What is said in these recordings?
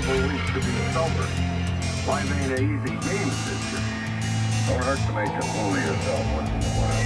always to be sober. Life ain't an easy game, sister. Don't hurt to make a fool of yourself once in a while.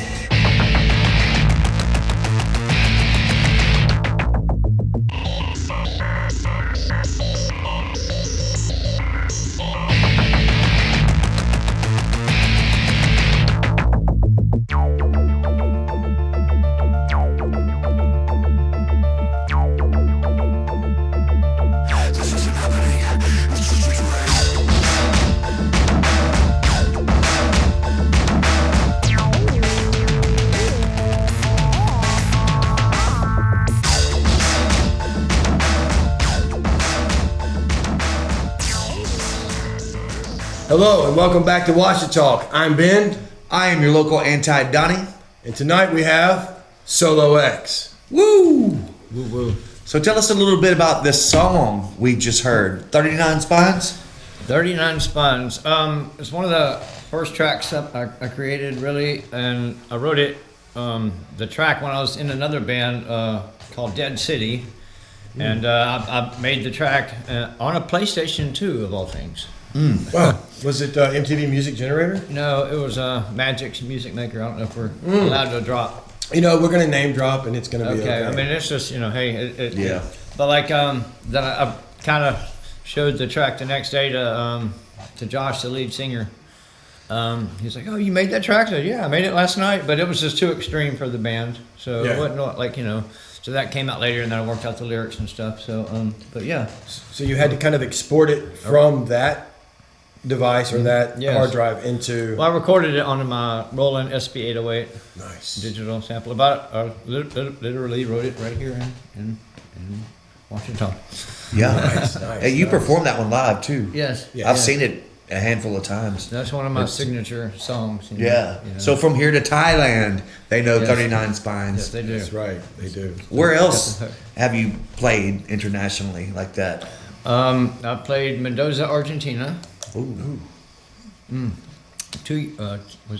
Hello and welcome back to Ouachitalk. I'm Ben, I am your local anti-Donnie. and tonight we have Solo X. Woo! Woo woo. So tell us a little bit about this song we just heard, 39 Spines? 39 Spines. It's one of the first tracks I created, really, and I wrote it, the track, when I was in another band called Dead City, and I made the track on a PlayStation 2, of all things. Wow. Was it MTV Music Generator? No, it was Magic's Music Maker. I don't know if we're allowed to drop. You know, we're going to name drop and it's going to be okay. I mean, it's just, hey, Yeah. But like, then I kind of showed the track the next day to Josh, the lead singer. He's like, "Oh, you made that track?" I said, "Yeah, I made it last night," but it was just too extreme for the band, so it wasn't like, So that came out later, and then I worked out the lyrics and stuff. So, but yeah. So you had to kind of export it from that device or that hard drive into... Well, I recorded it on my Roland SP808 Nice. digital sample. Literally wrote it right here in Ouachitalk. Yeah. Nice. Hey, you performed that one live too. Yes. Yeah. I've seen it a handful of times. That's one of my signature songs. Yeah. You know. So from here to Thailand, they know Yes. 39 Spines. Yes, they do. That's right. They do. Where else have you played internationally like that? I played Mendoza, Argentina. Ooh. Was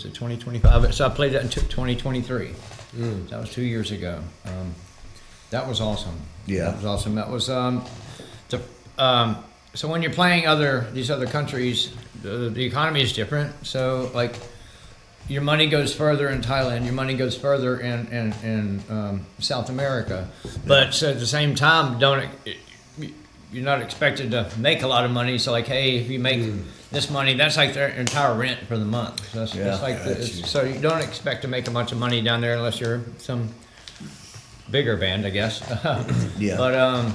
it 2025? So I played that in 2023. That was 2 years ago. That was awesome. Yeah. That was awesome. That was so when you're playing these other countries, the economy is different. So like, your money goes further in Thailand. Your money goes further in South America. But so at the same time, you're not expected to make a lot of money. So like, hey, if you make this money, that's like their entire rent for the month. So it's like so you don't expect to make a bunch of money down there unless you're some bigger band, I guess. Yeah. But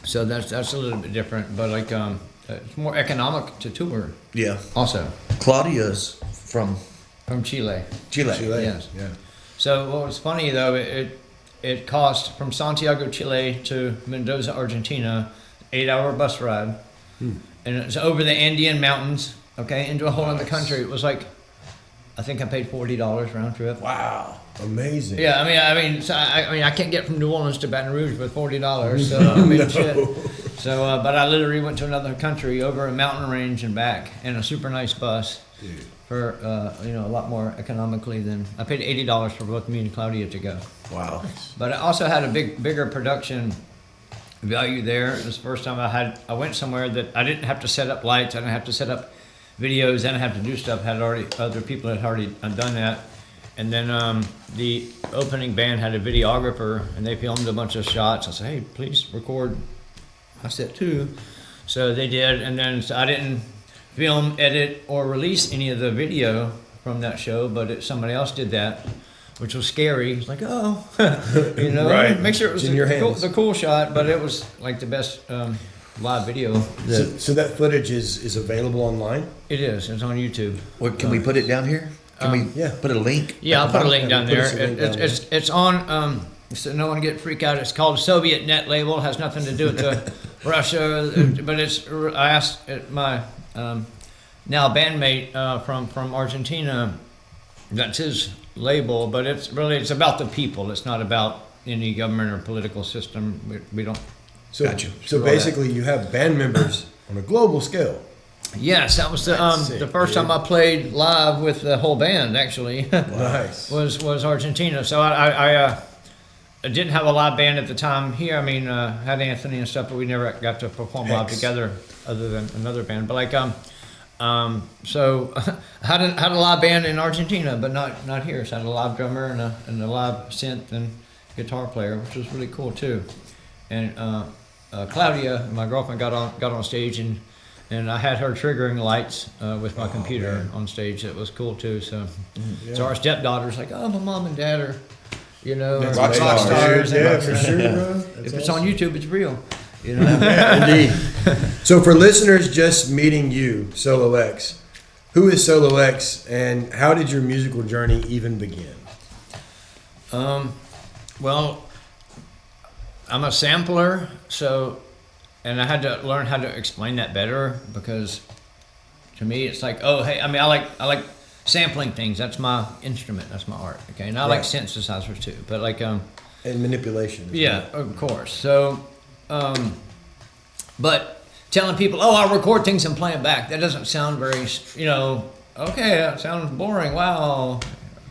so that's a little bit different. But like, it's more economic to tour. Yeah. Also Claudia's from Chile. Chile. Yes. Yeah. So what was funny though, it cost from Santiago, Chile to Mendoza, Argentina, 8-hour bus ride. And it's over the Andean mountains, into a whole other country. It was like, I think I paid $40 round trip. Wow. Amazing. Yeah, I can't get from New Orleans to Baton Rouge with $40. So shit. So, but I literally went to another country over a mountain range and back in a super nice bus. Dude. For a lot more economically than I paid $80 for both me and Claudia to go. Wow. But I also had a bigger production value there. It was the first time I went somewhere that I didn't have to set up lights. I didn't have to set up videos. I didn't have to do stuff. Other people had already done that. And then the opening band had a videographer, and they filmed a bunch of shots. I said, "Hey, please record my set too." So they did, and then so I didn't film, edit, or release any of the video from that show, but somebody else did that, which was scary. It's like, Right. Make sure it was It's in your hands. the cool shot, but it was like the best live video. So that footage is available online? It is. It's on YouTube. Can we put it down here? Can we put a link? Yeah, I'll put a link down Put there. us a link down there. It's on. So no one get freaked out. It's called Soviet Net Label. It has nothing to do with Russia, but I asked my now bandmate from Argentina. That's his label, but it's about the people. It's not about any government or political system. We don't. So, Gotcha. So basically, you have band members on a global scale. Yes, that was That's the sick, first dude. time I played live with the whole band. Actually, Nice. was Argentina. So I I didn't have a live band at the time here. I mean, had Anthony and stuff, but we never got to perform live together, other than another band. But like, so had a live band in Argentina, but not here. So I had a live drummer and a live synth and guitar player, which was really cool too. And Claudia, my girlfriend, got on stage, and I had her triggering lights with my computer on stage. That was cool too. So, so our stepdaughter's like, oh, my mom and dad are, are rock stars. Yeah, for sure, bro. If it's on YouTube, it's real. Yeah, indeed. So for listeners just meeting you, Solo X, who is Solo X, and how did your musical journey even begin? Well, I'm a sampler, and I had to learn how to explain that better, because to me it's like, oh, hey, I mean, I like sampling things. That's my instrument. That's my art. Okay, and I like synthesizers too, but like and manipulation. Yeah, of course. So, but telling people, oh, I'll record things and play it back, that doesn't sound very, okay, that sounds boring. Wow.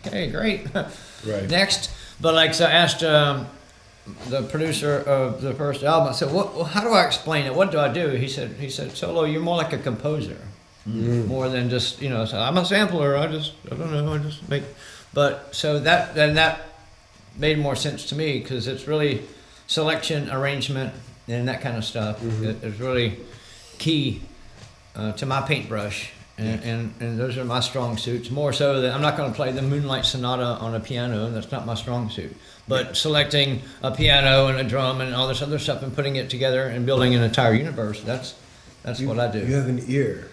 Okay, great. Right. Next. But like, so I asked the producer of the first album, I said, how do I explain it? What do I do? He said, Solo, you're more like a composer, more than just, so I'm a sampler. I don't know, I just make, but so that made more sense to me, because it's really selection, arrangement, and that kind of stuff. It's really key to my paintbrush. And those are my strong suits, more so that I'm not going to play the Moonlight Sonata on a piano. That's not my strong suit. But selecting a piano and a drum and all this other stuff and putting it together and building an entire universe, that's what I do. You have an ear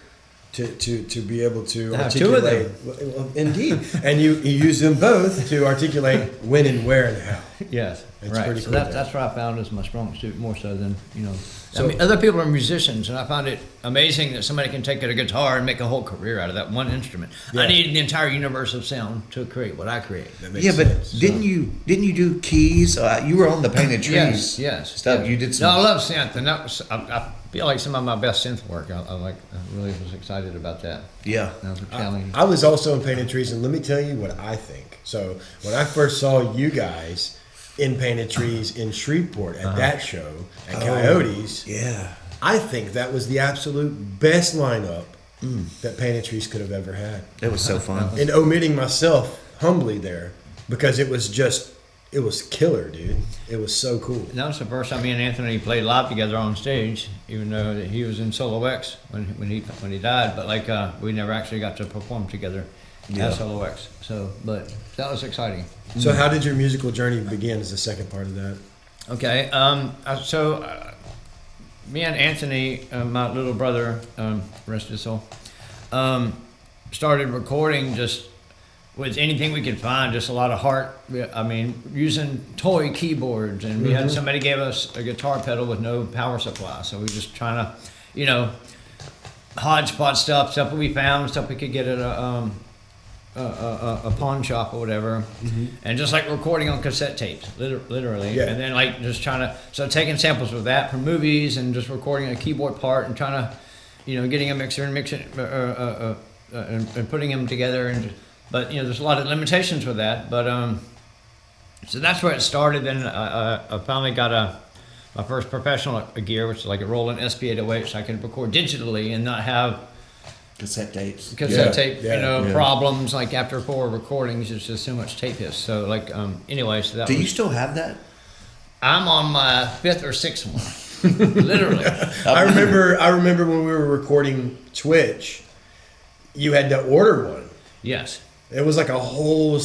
to be able to I have two of them. Well, indeed. And you use them both to articulate when and where and how. Yes, It's right. pretty So cool. that's what I found is my strong suit, more so than, So- I mean, other people are musicians, and I found it amazing that somebody can take a guitar and make a whole career out of that one instrument. Yeah. I need the entire universe of sound to create what I create. That makes Yeah, but sense. didn't you do keys? You were on the Painted Trees. Yes. Stuff. yes. You did No, I some. love synth, and that was, I feel like some of my best synth work. I really was excited about that. Yeah. That was a challenge. I was also in Painted Trees, and let me tell you what I think. So when I first saw you guys in Painted Trees in Shreveport at that show at Coyotes, Yeah. I think that was the absolute best lineup that Painted Trees could have ever had. It was so fun. And omitting myself humbly there, because it was killer, dude. It was so cool. And that was the first time me and Anthony played live together on stage, even though that he was in Solo X when he died. But like we never actually got to perform together as Solo X. So, but that was exciting. So how did your musical journey begin is the second part of that. Okay, me and Anthony, my little brother, rest his soul, started recording just with anything we could find, just a lot of heart. I mean, using toy keyboards, and we had somebody gave us a guitar pedal with no power supply, so we were just trying to, hodgepodge stuff we found, stuff we could get at a pawn shop or whatever, and just like recording on cassette tapes, literally, Yeah. and then like just taking samples of that from movies and just recording a keyboard part and trying to, getting a mixer and mixing and putting them together, but there's a lot of limitations with that, but so that's where it started. Then I finally got my first professional gear, which is like a Roland SP808, so I can record digitally and not have Cassette tapes. cassette tape, yeah. problems. Like after 4 recordings, it's just so much tape hiss. So like, anyway, so that Do was, you still have that? I'm on my 5th or 6th one, literally. I remember when we were recording Twitch, you had to order one. Yes. It was like a whole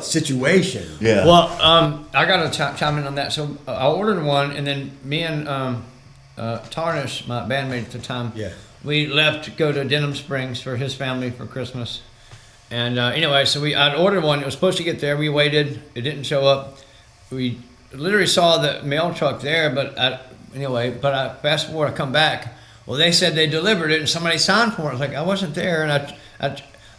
situation. Yeah. Well, I got to chime in on that. So I ordered one, and then me and Tarnish, my bandmate at the time, we left to go to Denham Springs for his family for Christmas. And anyway, so I'd ordered one. It was supposed to get there. We waited. It didn't show up. We literally saw the mail truck there, but I fast forward, I come back. Well, they said they delivered it, and somebody signed for it. I was like, I wasn't there, and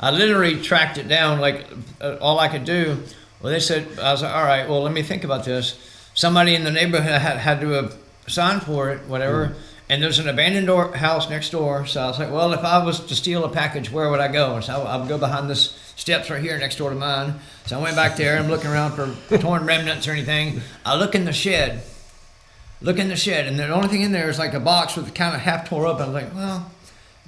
I literally tracked it down, like all I could do. Well, they said, I was like, all right, well, let me think about this. Somebody in the neighborhood had to have signed for it, whatever. And there's an abandoned house next door. So I was like, well, if I was to steal a package, where would I go? And so I would go behind this steps right here next door to mine. So I went back there. I'm looking around for torn remnants or anything. I look in the shed. And the only thing in there is like a box with kind of half tore up. I was like, well,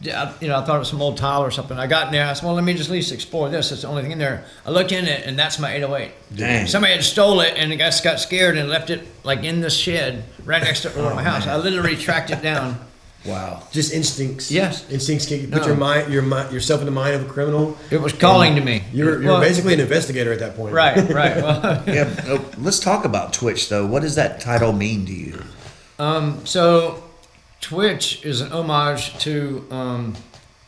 I thought it was some old tile or something. I got in there. I said, well, let me just at least explore this. That's the only thing in there. I looked in it, and that's my 808. Dang. Somebody had stole it, and the guy got scared and left it like in the shed right next to my house. I literally tracked it down. Wow. Just instincts. Yes. Instincts can put No. yourself in the mind of a criminal. It was calling to me. You're Well, basically an investigator at that point. right. Well, Yeah. Let's talk about Twitch though. What does that title mean to you? so Twitch is an homage to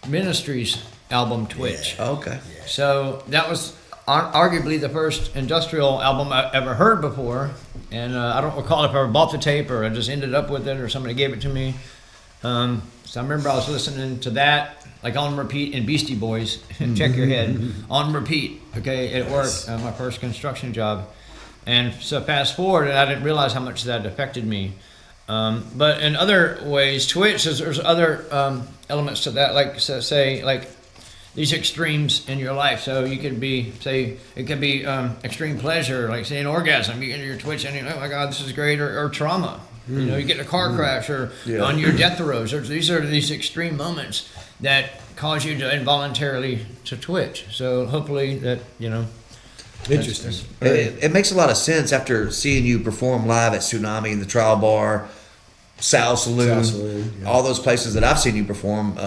Ministry's album Twitch. Okay. So that was arguably the first industrial album I ever heard before. And I don't recall if I ever bought the tape or I just ended up with it or somebody gave it to me. So I remember I was listening to that like on repeat in Beastie Boys, Check Your Head, on repeat, okay, at work, my first construction job. And so fast forward, and I didn't realize how much that affected me. But in other ways, Twitch, there's other elements to that, like say like these extremes in your life. So you could be, say, it could be extreme pleasure, like say an orgasm. You get into your Twitch and you're like, oh my God, this is great, or trauma. You get in a car crash or on your death throes. These are these extreme moments that cause you to involuntarily to twitch. So hopefully that, Interesting. It makes a lot of sense after seeing you perform live at Tsunami and the Trial Bar, Sal Saloon, yeah. all those places that I've seen you perform.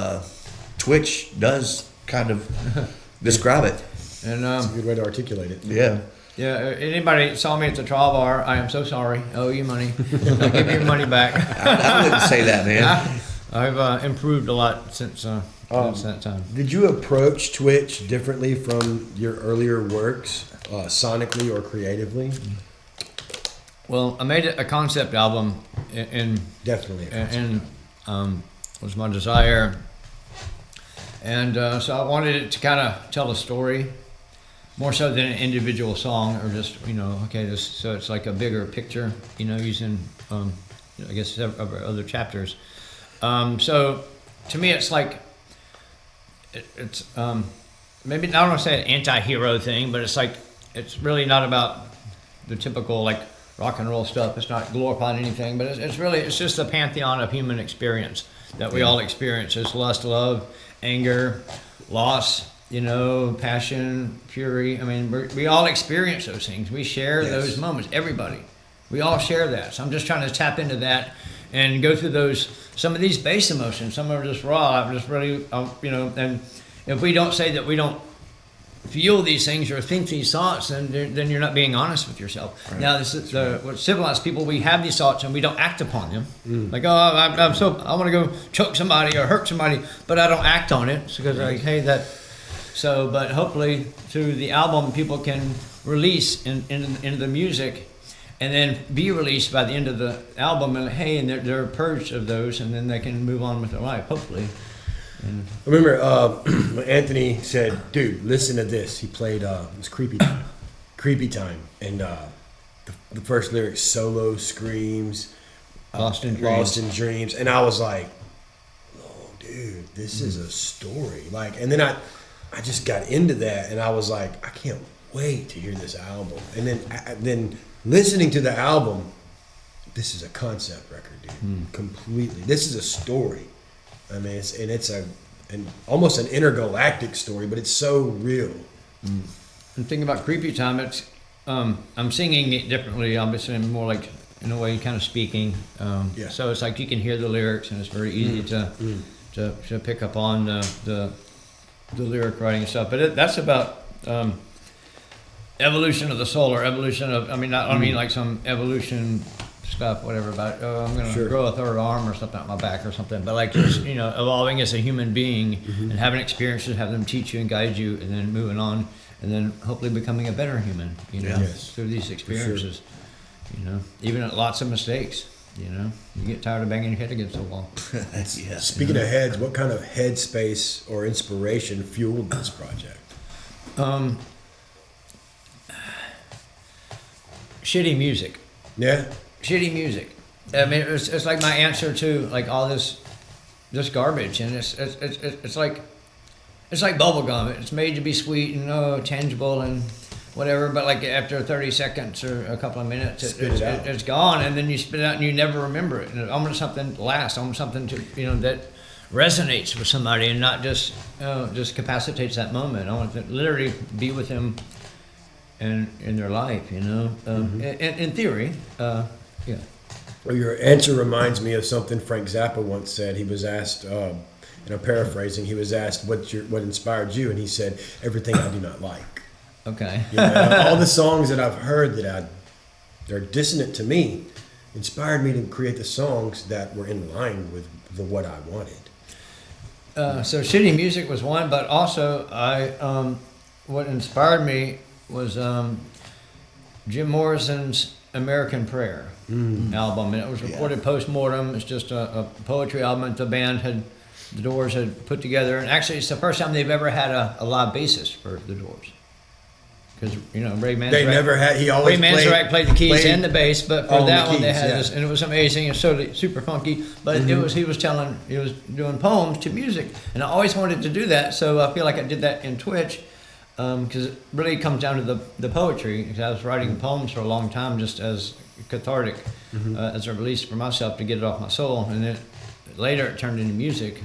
Twitch does kind of describe it. And That's a good way to articulate it. Yeah. yeah, anybody saw me at the trial bar, I am so sorry. I owe you money. I'll give you your money back. I wouldn't say that, man. I've improved a lot since that time. Did you approach Twitch differently from your earlier works, sonically or creatively? Well, I made a concept album, and Definitely. was my desire. And so I wanted it to kind of tell a story, more so than an individual song, or just so it's like a bigger picture, using I guess other chapters. So to me, it's like it's maybe I don't want to say an anti-hero thing, but it's like it's really not about the typical like rock and roll stuff. It's not glorifying anything, but it's just a pantheon of human experience that we all experience. It's lust, love, anger, loss, passion, fury. I mean, we all experience those things. We share those moments. Everybody, we all share that. So I'm just trying to tap into that and go through some of these base emotions. Some are just raw. I'm just really, and if we don't say that we don't feel these things or think these thoughts, then you're not being honest with yourself. Right. Now, this is what civilized people, we have these thoughts and we don't act upon them. Like, I want to go choke somebody or hurt somebody, but I don't act on it because but hopefully through the album, people can release into the music and then be released by the end of the album, and they're purged of those, and then they can move on with their life, hopefully. And I remember Anthony said, dude, listen to this. He played, it was Creepy Time. And the first lyric, solo screams, Lost in Dreams. And I was like, oh, dude, this is a story. Like, and then I just got into that, and I was like, I can't wait to hear this album. And then listening to the album, this is a concept record, dude. Completely. This is a story. I mean, it's almost an intergalactic story, but it's so real. And thinking about Creepy Time, it's I'm singing it differently. Obviously, I'm more like in a way kind of speaking. So it's like you can hear the lyrics, and it's very easy to pick up on the lyric writing and stuff. But that's about evolution of the soul, or evolution of. I mean, I don't mean like some evolution stuff, whatever, about I'm going to grow a third arm or something on my back or something, but like just evolving as a human being and having experiences, have them teach you and guide you, and then moving on, and then hopefully becoming a better human, through these experiences, even at lots of mistakes, you get tired of banging your head against the wall. Speaking of heads, what kind of headspace or inspiration fueled this project? Shitty music. Yeah. Shitty music. I mean, it's like my answer to like all this garbage, and it's like it's like bubble gum. It's made to be sweet and tangible and whatever. But like after 30 seconds or a couple of minutes, it's gone, and then you spit it out and you never remember it. And I want something to last. I want something to that resonates with somebody and not just capacitates that moment. I want to literally be with them in their life. In theory, yeah. Well, your answer reminds me of something Frank Zappa once said. He was asked, and I'm paraphrasing, he was asked what inspired you, and he said, everything I do not like. Okay. All the songs that I've heard they're dissonant to me, inspired me to create the songs that were in line with what I wanted. So shitty music was one, but also what inspired me was Jim Morrison's American Prayer album, and it was recorded post-mortem. It's just a poetry album that the Doors had put together, and actually it's the first time they've ever had a live bassist for the Doors. Because Ray Manzarek, he always played the keys and the bass, but for that one keys, they had this, and it was amazing. It's totally super funky, but he was doing poems to music, and I always wanted to do that. So I feel like I did that in Twitch, because it really comes down to the poetry. Because I was writing poems for a long time, just as cathartic, as a release for myself to get it off my soul, and then later it turned into music,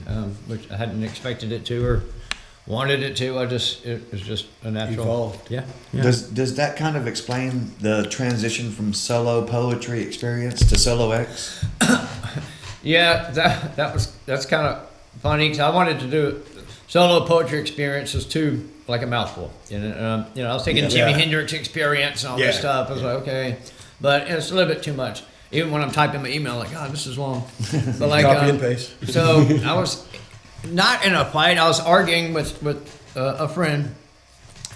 which I hadn't expected it to or wanted it to. It was just a natural. Evolved. Yeah. Does that kind of explain the transition from solo poetry experience to Solo X? Yeah, that's kind of funny because I wanted to do solo poetry experience as too like a mouthful. I was thinking Jimi Hendrix experience and all this stuff. I was like, okay, but it's a little bit too much. Even when I'm typing my email, like, God, this is long. But like, copy and paste. So I was not in a fight. I was arguing with a friend,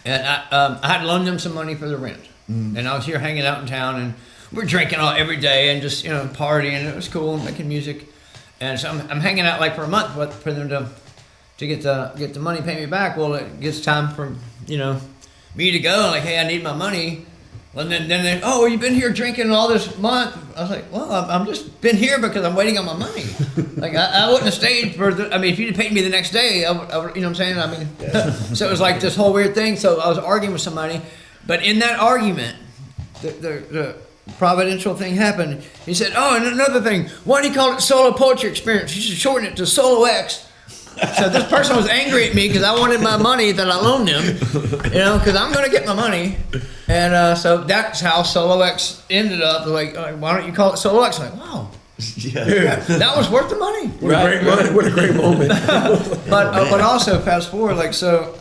and I had loaned them some money for the rent, and I was here hanging out in town, and we're drinking every day and just partying. And it was cool, making music, and so I'm hanging out like for a month for them to get the money, pay me back. Well, it gets time for me to go. Like, hey, I need my money. Well, and then they, oh, well, you've been here drinking all this month. I was like, well, I'm just been here because I'm waiting on my money. Like, I wouldn't have stayed if you'd have paid me the next day, I would, you know what I'm saying? I mean, so it was like this whole weird thing. So I was arguing with somebody, but in that argument, the providential thing happened. He said, oh, and another thing, why do you call it solo poetry experience? You should shorten it to Solo X. So this person was angry at me because I wanted my money that I loaned him, because I'm going to get my money. And so that's how Solo X ended up. Like, why don't you call it Solo X? I'm like, wow. Yeah. That was worth the money. What a great moment. But also fast forward, like, so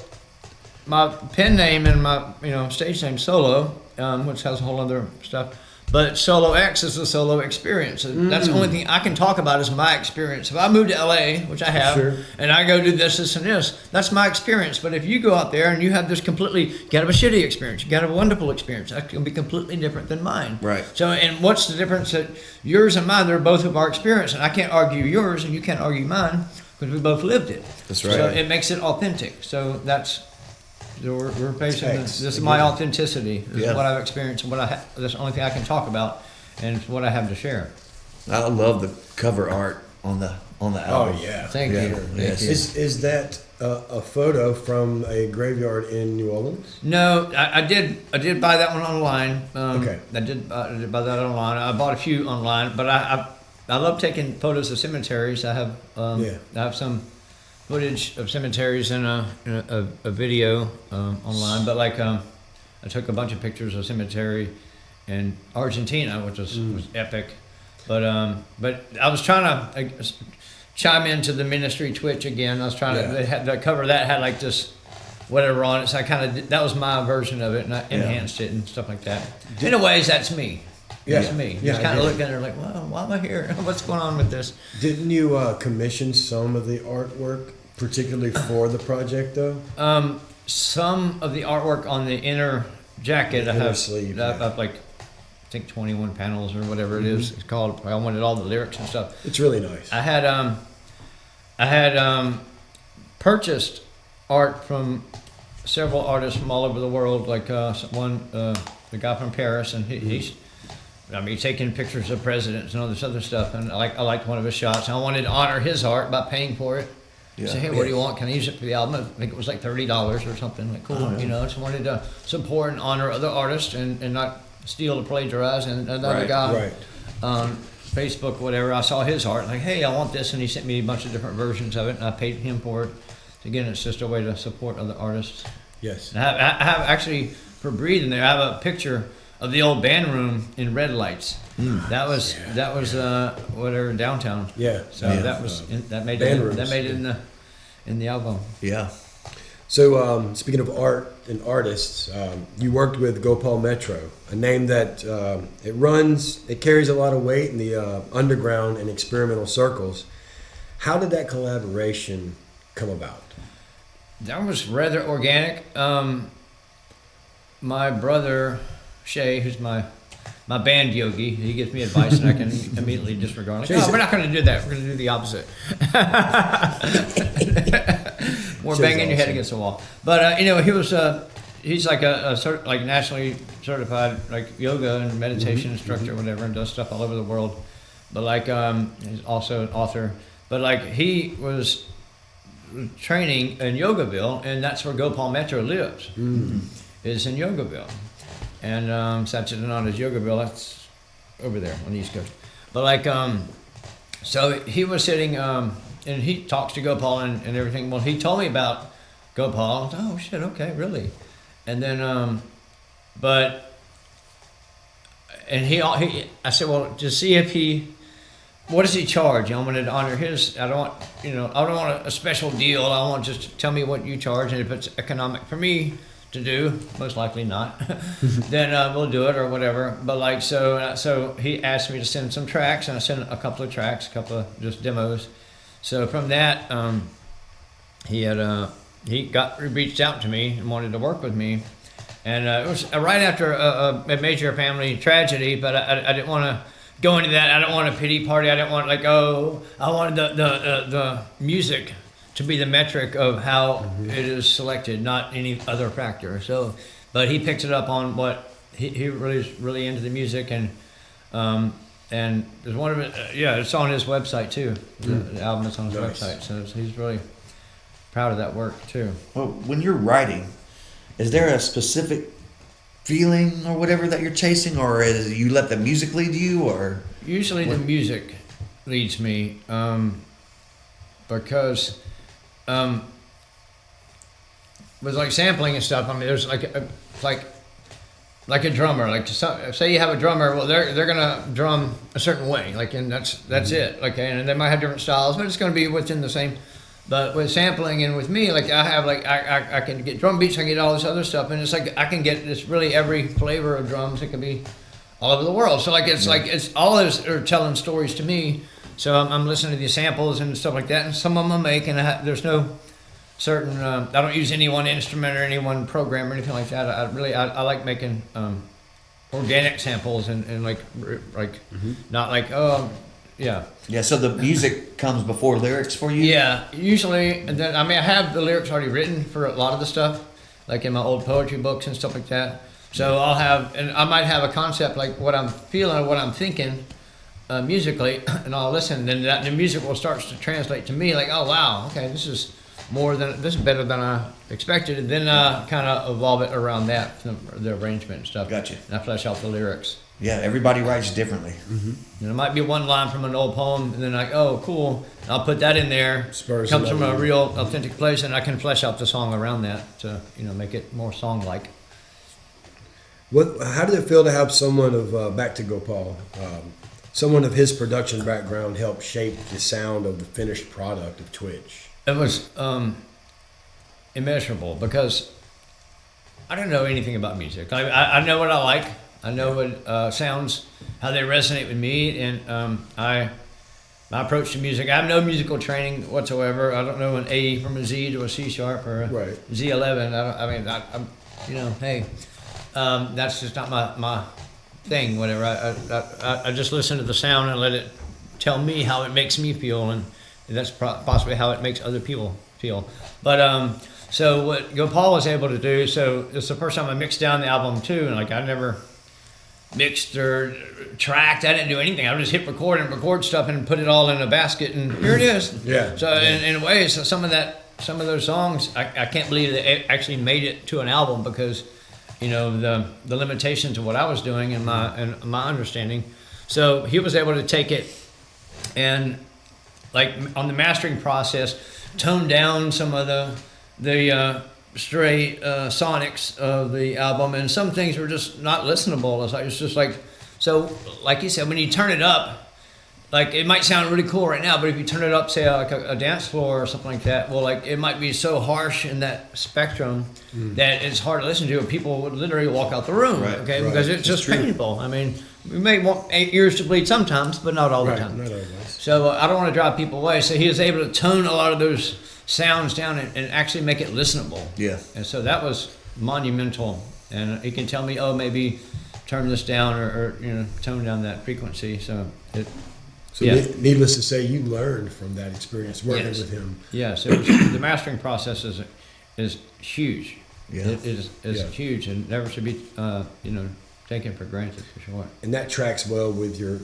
my pen name and my stage name Solo, which has a whole other stuff. But Solo X is a solo experience. And that's the only thing I can talk about is my experience. If I move to LA, which I have, and I go do this, and this, that's my experience. But if you go out there and you have this you got have a shitty experience, you got have a wonderful experience, that can be completely different than mine. Right. So, and what's the difference that yours and mine, they're both of our experience. And I can't argue yours and you can't argue mine because we both lived it. That's right. So it makes it authentic. So we're facing this is my authenticity. This is what I've experienced and that's the only thing I can talk about, and it's what I have to share. I love the cover art on the album. Oh yeah, thank you. Yes. Is that a photo from a graveyard in New Orleans? No, I did buy that one online. Okay. I did buy that online. I bought a few online, but I love taking photos of cemeteries. I have some footage of cemeteries in a video online, but like I took a bunch of pictures of cemetery in Argentina, which was epic. But I was trying to chime into the ministry Twitch again. I was trying to the cover that had like this whatever on it, so I kind of that was my version of it, and I enhanced it and stuff like that. In a ways, that's me. Yeah. That's me. Yeah, Just kind of looking at her like, well, why am I here? What's going on with this? Didn't you commission some of the artwork, particularly for the project, though? Some of the artwork on the inner jacket, I have sleeve, I have like I think 21 panels or whatever it is. It's called. I wanted all the lyrics and stuff. It's really nice. I had purchased art from several artists from all over the world. Like the guy from Paris, and he's taking pictures of presidents and all this other stuff. And I liked one of his shots. And I wanted to honor his art by paying for it. Yeah. Say, hey, what do you want? Can I use it for the album? I think it was like $30 or something. Like, cool, Oh, yeah. you know. Just wanted to support and honor other artists and not steal or plagiarize. And another Right, guy right. on Facebook, whatever, I saw his art. Like, hey, I want this, and he sent me a bunch of different versions of it, and I paid him for it. So again, it's just a way to support other artists. Yes. And I have actually, for breathing there, I have a picture of the old band room in red lights. That was whatever, downtown. Yeah. So Yeah. that made Band it rooms. that made it in the album. Yeah. So, speaking of art and artists, you worked with Gopal Metro, a name that it carries a lot of weight in the underground and experimental circles. How did that collaboration come about? That was rather organic. My brother Shay, who's my band yogi, he gives me advice and I can immediately disregard. Like, no, we're not going to do that. We're going to do the opposite. More Shay's banging your head awesome. against the wall. But he's like a sort like nationally certified like yoga and meditation instructor, or whatever, and does stuff all over the world. But like he's also an author. But like he was training in Yogaville, and that's where Gopal Metro lives. Is in Yogaville. And Satchidananda's Yogaville, that's over there on the East Coast. But like, so he was sitting, and he talks to Gopal and everything. Well, he told me about Gopal. I was, oh shit, okay, really? And then, I said, well, to see if what does he charge? I wanted to honor his. I don't want a special deal. I want just to tell me what you charge, and if it's economic for me to do, most likely not, then we'll do it or whatever. But like, so he asked me to send some tracks, and I sent a couple of tracks, a couple of just demos. So from that, he reached out to me and wanted to work with me. And it was right after a major family tragedy, but I didn't want to go into that. I don't want a pity party. I didn't want I wanted the music to be the metric of how it is selected, not any other factor. So, but he picks it up on what he really is really into the music, and there's one of it. It's on his website too. The album is on his Nice. website, so he's really proud of that work too. Well, when you're writing, is there a specific feeling or whatever that you're chasing, or is you let the music lead you, or? Usually the music leads me, because with like sampling and stuff. I mean, there's like a drummer. Like say you have a drummer, well they're gonna drum a certain way, like, and that's it. Like, and they might have different styles, but it's gonna be within the same. But with sampling and with me, like I have like I can get drum beats, I can get all this other stuff, and it's like I can get this really every flavor of drums. It can be all over the world. So like it's all those are telling stories to me. So I'm listening to these samples and stuff like that, and some of them I make, and there's no certain. I don't use any one instrument or any one program or anything like that. I like making organic samples and like not like yeah. Yeah, so the music comes before lyrics for you? Yeah, usually, and then I have the lyrics already written for a lot of the stuff, like in my old poetry books and stuff like that. So I might have a concept like what I'm feeling, what I'm thinking, musically, and I'll listen. Then the music will start to translate to me, like, oh wow, okay, this is better than I expected, and then kind of evolve it around that, the arrangement and stuff. Gotcha. And I flesh out the lyrics. Yeah, everybody writes differently. And it might be one line from an old poem, and then like, oh, cool, I'll put that in there. Spurs Comes from another a one. real, authentic place, and I can flesh out the song around that to, make it more song-like. How did it feel to have someone of back to Gopal, someone of his production background help shape the sound of the finished product of Twitch? It was immeasurable because I don't know anything about music. I know what I like. I know what sounds, how they resonate with me, and my approach to music. I have no musical training whatsoever. I don't know an A from a Z to a C sharp or a Right. Z11. Hey, that's just not my thing. Whatever. I just listen to the sound and let it tell me how it makes me feel, and that's possibly how it makes other people feel. But so what Gopal was able to do. So it's the first time I mixed down the album too, and like I never mixed or tracked. I didn't do anything. I would just hit record and record stuff and put it all in a basket, and here it is. Yeah. So in a way, so some of those songs, I can't believe they actually made it to an album because, the limitations of what I was doing and my understanding. So he was able to take it and, like, on the mastering process, tone down some of the stray sonics of the album, and some things were just not listenable. It's just like, so like you said, when you turn it up, like, it might sound really cool right now, but if you turn it up, say like a dance floor or something like that, well, like, it might be so harsh in that spectrum that it's hard to listen to, and people would literally walk out the room, okay, because it's just painful. I mean, we may want 8 ears to bleed sometimes, but not all the time. Not always. So I don't want to drive people away. So he was able to tone a lot of those sounds down and actually make it listenable. Yeah. And so that was monumental. And he can tell me, oh, maybe turn this down or tone down that frequency. So Needless to say, you learned from that experience working with him. Yes, the mastering process is huge. Yeah. It is huge and never should be taken for granted, for sure. And that tracks well with your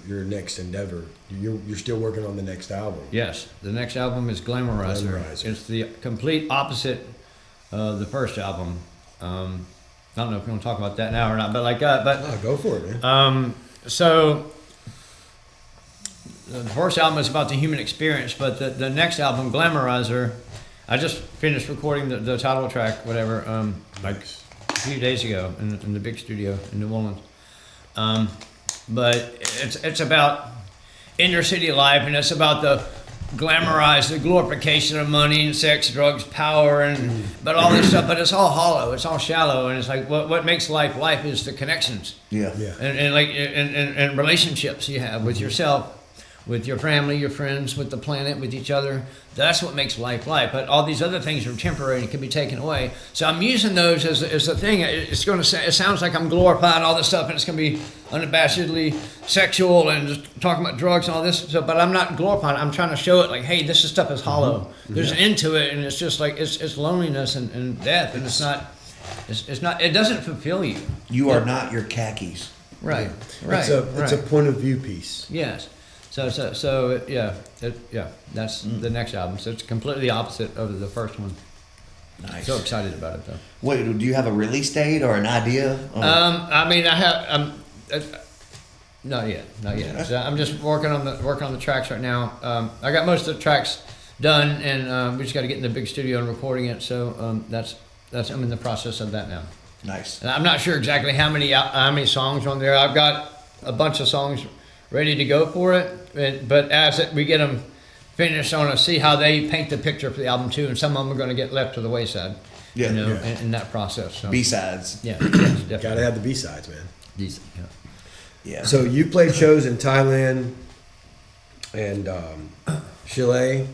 next endeavor. You're still working on the next album. Yes, the next album is Glamorizer. It's the complete opposite of the first album. I don't know if you want to talk about that now or not, but Go for it, man. So the first album is about the human experience, but the next album, Glamorizer, I just finished recording the title track, whatever, like a few days ago in the big studio in New Orleans. But it's about inner city life, and it's about the glorification of money and sex, drugs, power, but all this stuff. But it's all hollow. It's all shallow, and it's like what makes life is the connections. Yeah. And relationships you have with yourself, with your family, your friends, with the planet, with each other. That's what makes life. But all these other things are temporary and can be taken away. So I'm using those as a thing. It's going to say, it sounds like I'm glorifying all this stuff, and it's going to be unabashedly sexual and just talking about drugs and all this stuff. But I'm not glorifying it. I'm trying to show it like, hey, this stuff is hollow. There's an end to it, and it's just like it's loneliness and death, and it's not. It doesn't fulfill you. You are not your khakis. Right. It's a point of view piece. Yes. So that's the next album. So it's completely opposite of the first one. Nice. So excited about it though. Wait, do you have a release date or an idea? I mean, I have. Not yet. So I'm just working on the tracks right now. I got most of the tracks done, and we just got to get in the big studio and recording it. So that's I'm in the process of that now. Nice. And I'm not sure exactly how many songs are on there. I've got a bunch of songs ready to go for it, but as we get them finished, I want to see how they paint the picture for the album too, and some of them are going to get left to the wayside. Yeah, in that process. So. B-sides. Yeah, yes, definitely. Gotta have the B-sides, man. Decent. Yeah. So you played shows in Thailand and Chile,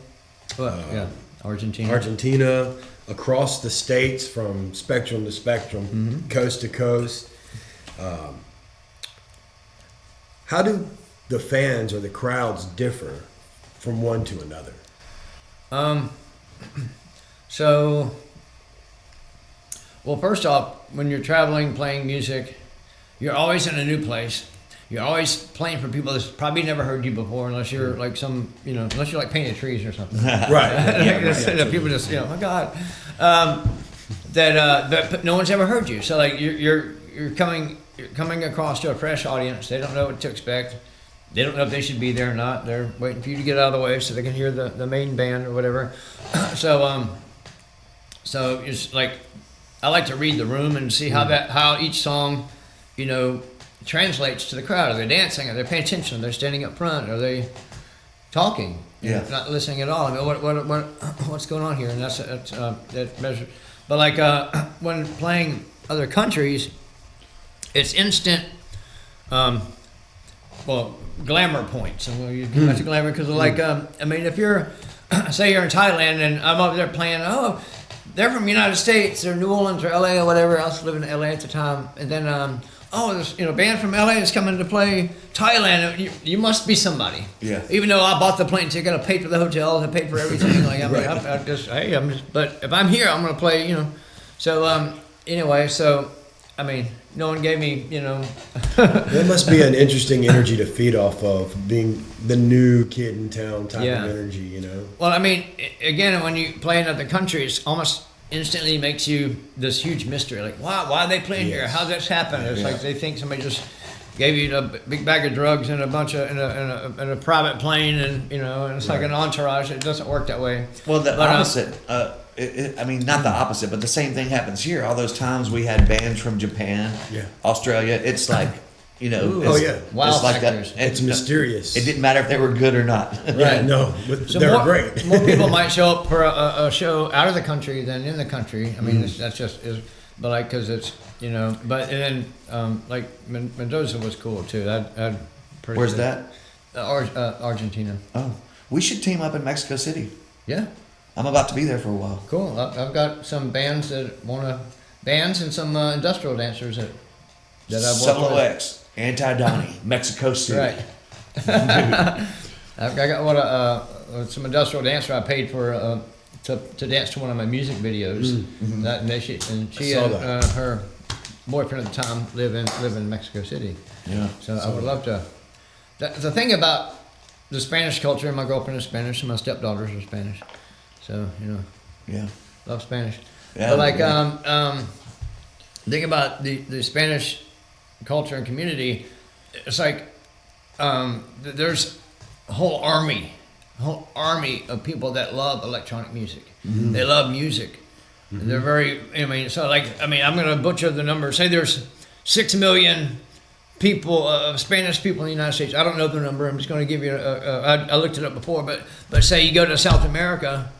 Argentina, across the states from spectrum to spectrum, coast to coast. How do the fans or the crowds differ from one to another? Well, first off, when you're traveling, playing music, you're always in a new place. You're always playing for people that's probably never heard you before, unless you're like unless you're like painting trees or something. Right. People just, oh my God, but no one's ever heard you. So like you're coming across to a fresh audience. They don't know what to expect. They don't know if they should be there or not. They're waiting for you to get out of the way so they can hear the main band or whatever. So it's like I like to read the room and see how each song, translates to the crowd. Are they dancing? Are they paying attention? Are they standing up front? Are they talking? Yeah. Not listening at all. I mean, what's going on here? And that's that measure. But like when playing other countries, it's instant. Glamour points. And you get back to glamour because like I mean, if you're say you're in Thailand and I'm over there playing, they're from the United States, they're New Orleans or LA or whatever. I was living in LA at the time, and then there's a band from LA is coming to play Thailand. You must be somebody. Yeah. Even though I bought the plane ticket, I paid for the hotel, I paid for everything. Like but if I'm here, I'm gonna play. So anyway, so I mean, no one gave me, you know. That must be an interesting energy to feed off of, being the new kid in town type Yeah. of energy, you know? Well, I mean, again, when you play in other countries, almost instantly makes you this huge mystery. Like, why are they playing here? Yes. How did this happen? It's Yeah. like they think somebody just gave you a big bag of drugs and a bunch of in a private plane, and you know, and it's like an entourage. It doesn't work that way. Well, the But, opposite. I mean, not the opposite, but the same thing happens here. All those times we had bands from Japan, Yeah. Australia. It's like, you know, Ooh. it's, Oh, yeah. Wow it's like that. factors. It's mysterious. It didn't matter if they were good or not. Yeah, no, but So they're more, great. more people might show up for a show out of the country than in the country. I mean, that's just is, but like because it's you know, but and then like Mendoza was cool too. That pretty Where's good. that? Argentina. Oh, we should team up in Mexico City. Yeah, I'm about to be there for a while. cool. I've got some bands that want to bands and some industrial dancers that I've worked Solo with. X, Anti Donnie, Mexico City. Right. I've got some industrial dancer I paid for to dance to one of my music videos. That and she saw and that. her boyfriend at the time live in Mexico City. Yeah. So I would love to. The thing about the Spanish culture, my girlfriend is Spanish and my stepdaughters are Spanish. So you know, Yeah. love Spanish. Yeah, But like yeah. the thing about the Spanish culture and community, it's like there's a whole army of people that love electronic music. They love music. They're very. I mean, so like I'm going to butcher the number. Say there's 6 million people, Spanish people in the United States. I don't know the number. I'm just going to give you. I looked it up before, but say you go to South America,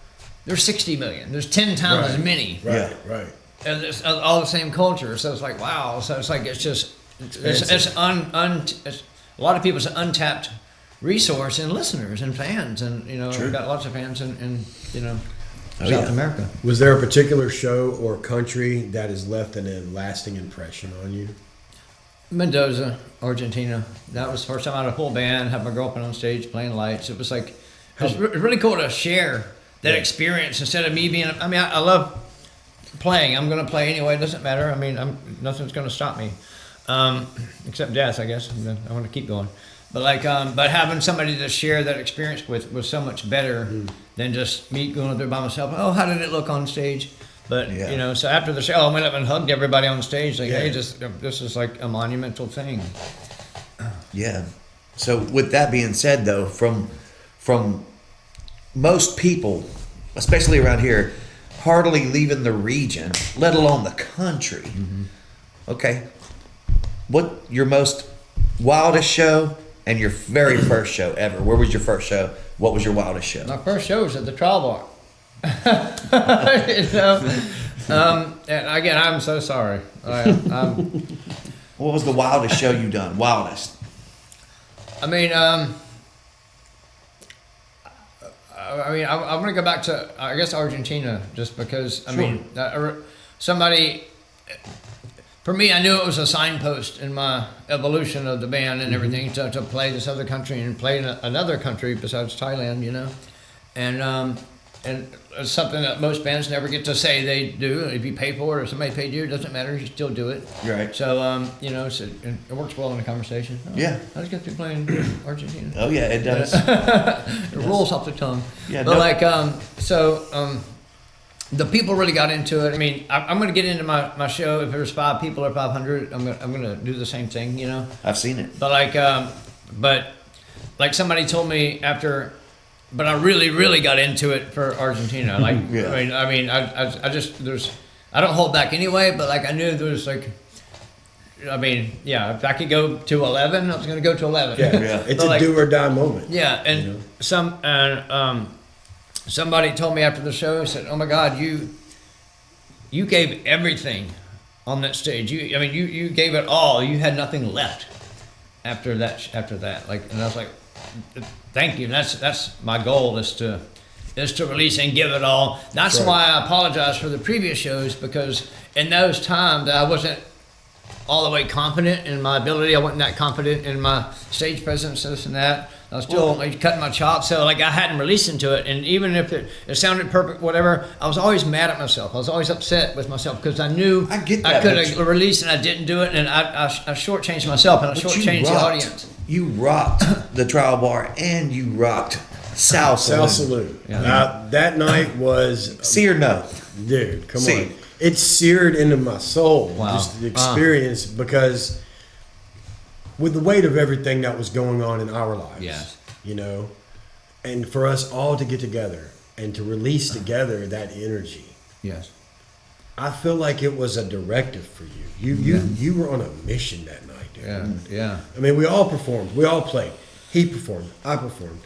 there's 60 million. There's 10 times as many. Right, Yeah. right. And it's all the same culture. So it's like wow. So it's like it's just it's a lot of people's untapped resource and listeners and fans, and you know we've got lots of fans in you know South yeah. America. Was there a particular show or country that has left a lasting impression on you? Mendoza, Argentina. That was the first time I had a full band, had my girlfriend on stage playing lights. It was like, it was really cool to share that experience instead of me being, I love playing. I'm going to play anyway. It doesn't matter. I mean, nothing's going to stop me. Except death, I guess. And then I want to keep going. But like, but having somebody to share that experience with was so much better than just me going there by myself. Oh, how did it look on stage? But Yeah. you know, so after the show, I went up and hugged everybody on stage. Like, Yeah. hey, this is like a monumental thing. Yeah. So with that being said, though, from most people, especially around here, hardly leaving the region, let alone the country. Okay. What your most wildest show and your very first show ever? Where was your first show? What was your wildest show? My first show was at the Trial Bar. You know, and again, I'm so sorry. What was the wildest show you done? Wildest. I'm going to go back to, I guess, Argentina, just because, somebody, for me, I knew it was a signpost in my evolution of the band and everything to play this other country and play in another country besides Thailand, you know, and it's something that most bands never get to say they do. If you pay for it or somebody paid you, it doesn't matter. You still do it. Right. So, you know, it works well in a conversation. Oh, Yeah. I just get to playing Argentina. Oh yeah, it does. It rolls off the tongue. Yeah, but no- like, the people really got into it. I mean, I'm going to get into my show. If there's 5 people or 500, I'm going to do the same thing, you know. I've seen it. But like somebody told me after, but I really, really got into it for Argentina. Like, Yeah. I just I don't hold back anyway. But like I knew there was like. If I could go to 11, I was going to go to 11. Yeah, Yeah. it's But a like- do or die moment. Yeah, and somebody told me after the show, said, "Oh my God, you gave everything on that stage. You gave it all. You had nothing left after that. Like, and I was like, thank you. That's my goal is to release and give it all. That's Right. why I apologize for the previous shows, because in those times I wasn't all the way confident in my ability. I wasn't that confident in my stage presence, this and that. I was still cutting my chops, so like I hadn't released into it, and even if it sounded perfect, whatever, I was always mad at myself. I was always upset with myself because I knew I get I that, could but have released and I didn't do it, and I shortchanged myself and I But you shortchanged the rocked- audience. You rocked the trial bar and you rocked Sal Sal Salute. Salute. That night was, See or no? dude, come See. on. It seared into my soul, Wow. just the experience, because with the weight of everything that was going on in our lives, Yes. you know, and for us all to get together and to release together that energy. Yes. I feel like it was a directive for you. You were on a mission that night, dude. Yeah. Yeah. I mean, we all performed. We all played. He performed. I performed.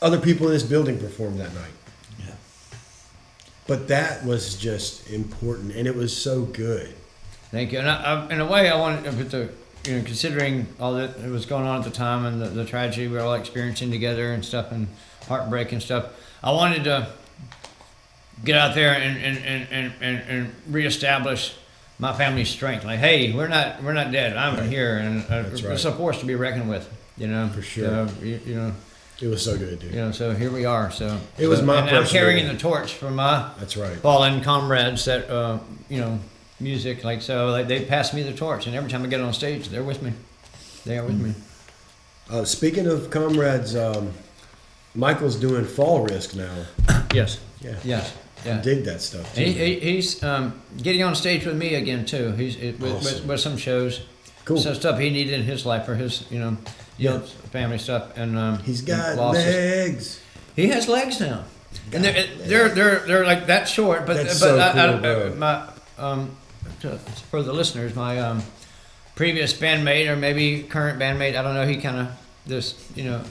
Other people in this building performed that night. Yeah. But that was just important, and it was so good. Thank you. And I, in a way, I wanted to, considering all that was going on at the time and the tragedy we were all experiencing together and stuff and heartbreak and stuff, I wanted to get out there and reestablish my family's strength. Like, hey, we're not dead. I'm here, and That's right. it's a force to be reckoned with. For sure. You It was so good, dude. so here we are. So It was my and I'm personal- carrying the torch for my That's right. fallen comrades that music, like, so like they pass me the torch, and every time I get on stage, they're with me. They are with me. Speaking of comrades, Michael's doing Fall Risk now. Yes. Yeah. Yes. Yeah. Dig that stuff, too. And he's getting on stage with me again too. He's Awesome. with some shows, Cool. some stuff he needed in his life for his Yeah. family stuff, and He's got losses. legs. He has legs now, and they're like that short. But That's but so I, cool, bro. my for the listeners, my previous bandmate or maybe current bandmate, I don't know. He kind of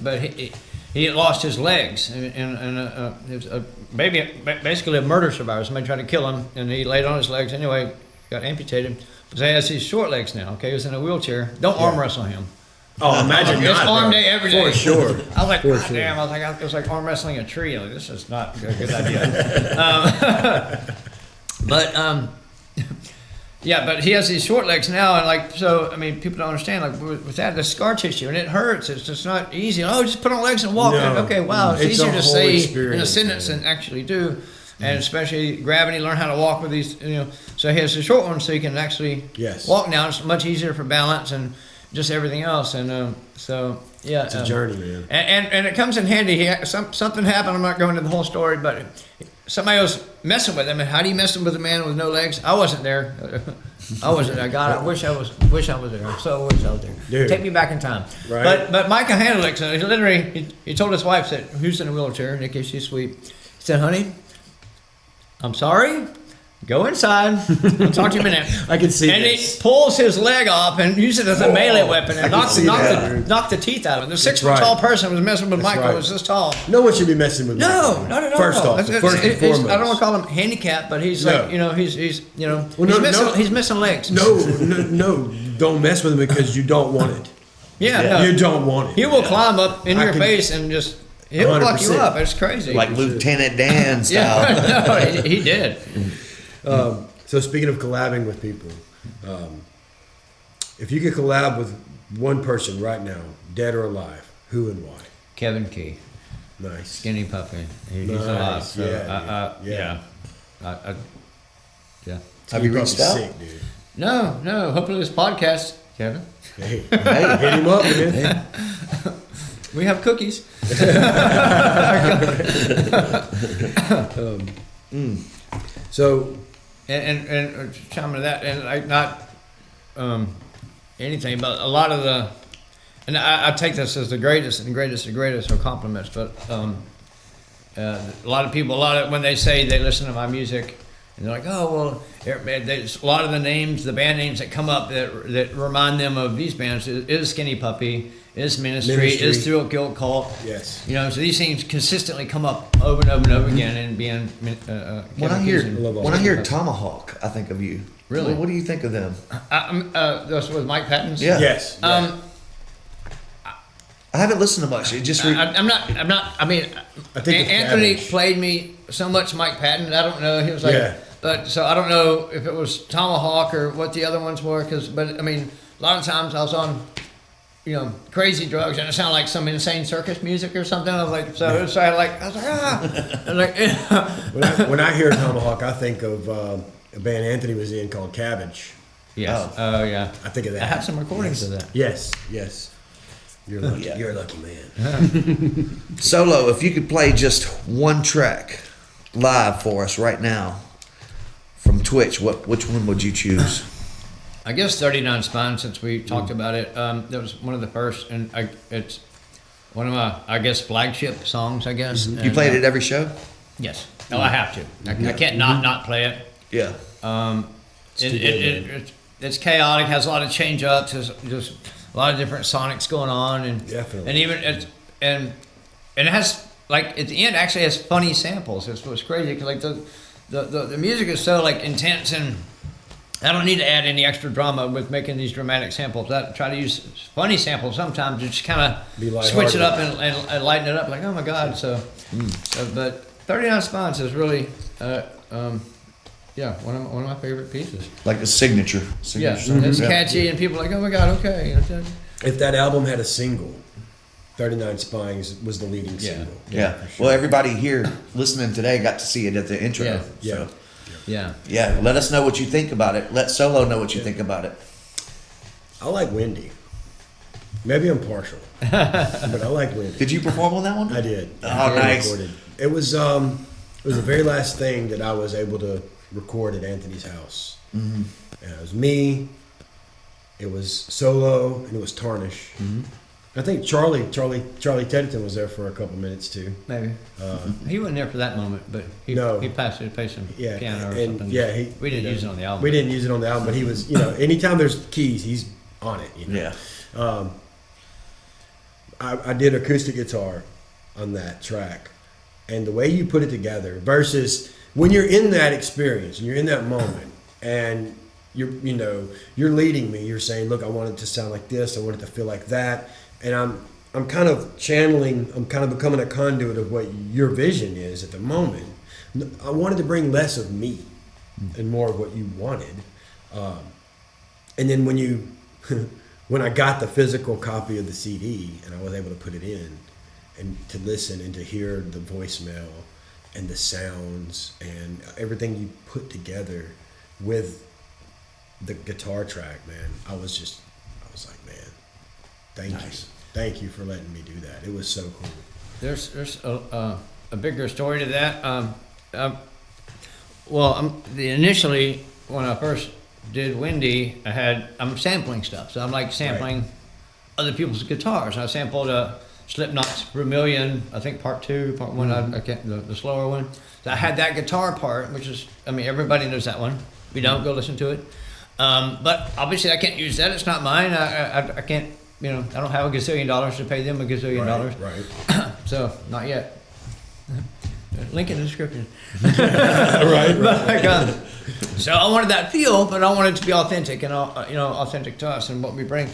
but he lost his legs, and it was basically a murder survivor. Somebody tried to kill him, and he laid on his legs anyway. Got amputated. But he has these short legs now. Okay, he was in a wheelchair. Don't arm wrestle him. Oh, imagine It's not, arm bro. day every day. For sure. I was like, For God sure. damn. I was like, it was like arm wrestling a tree. Like, this is not a good idea. Yeah, but he has these short legs now, and like, so I mean, people don't understand. Like with that, the scar tissue, and it hurts. It's just not easy. Oh, just put on legs and walk. No. Okay, wow, it's It's a easier to whole say in a experience, sentence man. than actually do. And especially gravity, learn how to walk with these. So he has the short one, so he can actually Yes. walk now. It's much easier for balance and just everything else. And so yeah, It's a journey, man. and it comes in handy. Something happened. I'm not going into the whole story, but somebody was messing with him. And how do you mess with a man with no legs? I wasn't there. I wasn't there. God, I wish I was there. So wish I was there. Dude. Take me back in time. Right. But Micah handled it. So he literally he told his wife that who's in a wheelchair. Nikki, she's sweet. He said, "Honey, I'm sorry. Go inside. I'll talk to you in a minute." I can see And this. he pulls his leg off and uses it as a melee weapon and see that. knocked the teeth out of him. The 6 right. foot tall person was messing with That's Michael. right. Was this tall. No one should be messing with No, Michael. not at all. First off, It's- first and it's- foremost. I don't want to call him handicapped, but he's No. like, he's Well, no. he's missing legs. No, don't mess with him because you don't want it. Yeah, You no. don't want it. He will climb up in I your can- face and just he'll fuck you 100%. up. It's crazy. Like Lieutenant Dan style. yeah, no, he did. So speaking of collabing with people, if you could collab with one person right now, dead or alive, who and why? Kevin Key. Nice. Skinny puppy. He's Nice, alive. So yeah, dude. yeah. Have you reached out? Sick, dude. No. Hopefully this podcast, Kevin. Hey, hit him up, man. We have cookies. So And chime into that, and like not anything, but a lot of the, and I take this as the greatest are compliments, but a lot of people, when they say they listen to my music, and they're like, oh, well, there's a lot of the names, the band names that come up that remind them of these bands is Skinny Puppy, is Ministry, is Thrill Kill Cult. yes. So these things consistently come up over and over and over again, and being When I hear love all when I that. hear Tomahawk, I think of you. Really? What do you think of them? That's with Mike Patton's. Yeah. Yes. I haven't listened to much. It just I'm not. I mean, I think it's Anthony Cabbage. played me so much. Mike Patton. I don't know. He was like, Yeah. but so I don't know if it was Tomahawk or what the other ones were. But I mean, a lot of times I was on, crazy drugs, and it sounded like some insane circus music or something. I was like, so it started like, I was like, ah. I was like, When I hear Tomahawk, I think of a band Anthony was in called Cabbage. yes. Oh, yeah. I think of that. I have some recordings of that. Yes. You're lucky. Yeah. You're a lucky man. Solo, if you could play just one track live for us right now from Twitch, which one would you choose? I guess 39 Spine, since we talked about it, that was one of the first, and it's one of my, I guess, flagship songs, I guess. You And, played it every show? Yes. Oh, I have to. I can't not play it. Yeah. It's chaotic, has a lot of change ups, there's just a lot of different sonics going on, and Definitely. and even and it has, like, at the end actually has funny samples. It's what's crazy, because like the music is so like intense, and I don't need to add any extra drama with making these dramatic samples. I try to use funny samples sometimes to just kind Be of lighthearted. switch it up and lighten it up. Like, oh my God! So but 39 Spines is really one of my favorite pieces. Like a signature Yeah, song. it's Yeah. catchy, and people are like, oh my God, okay. If that album had a single, 39 Spines was the leading single. Yeah. for sure. Well, everybody here listening today got to see it at the intro. Yeah. So, Yeah. yeah. Let us know what you think about it. Let Solo know what you think about it. I like Wendy. Maybe I'm partial, but I like Wendy. Did you perform on that one? I did. Oh, I nice. recorded. It was the very last thing that I was able to record at Anthony's house. Mm-hmm. It was me. It was Solo, and it was Tarnish. Mm-hmm. I think Charlie Tedderton was there for a couple minutes too. Maybe. He wasn't there for that moment, but he passed it to play some piano or and something. yeah, we didn't use it on the album. We didn't use it on the album, but he was, anytime there's keys, he's on it. Yeah. I did acoustic guitar on that track, and the way you put it together versus when you're in that experience and you're in that moment and you're leading me, you're saying, look, I want it to sound like this, I want it to feel like that, and I'm kind of channeling, I'm kind of becoming a conduit of what your vision is at the moment. I wanted to bring less of me and more of what you wanted, and then when I got the physical copy of the CD and I was able to put it in and to listen and to hear the voicemail and the sounds and everything you put together with the guitar track, man, I was like, man, thank you for letting me do that. It was so cool. There's a bigger story to that. Initially when I first did Wendy, I'm sampling stuff, so I'm like sampling other people's guitars. I sampled Slipknot's Vermilion, I think part 2, part 1, I can't, the slower one. So I had that guitar part, which is, everybody knows that one. If you don't, go listen to it. But obviously I can't use that, it's not mine. I can't, I don't have a gazillion dollars to pay them a gazillion dollars. Right. So, not yet. Link in the description. right. So I wanted that feel, but I wanted it to be authentic and authentic to us and what we bring.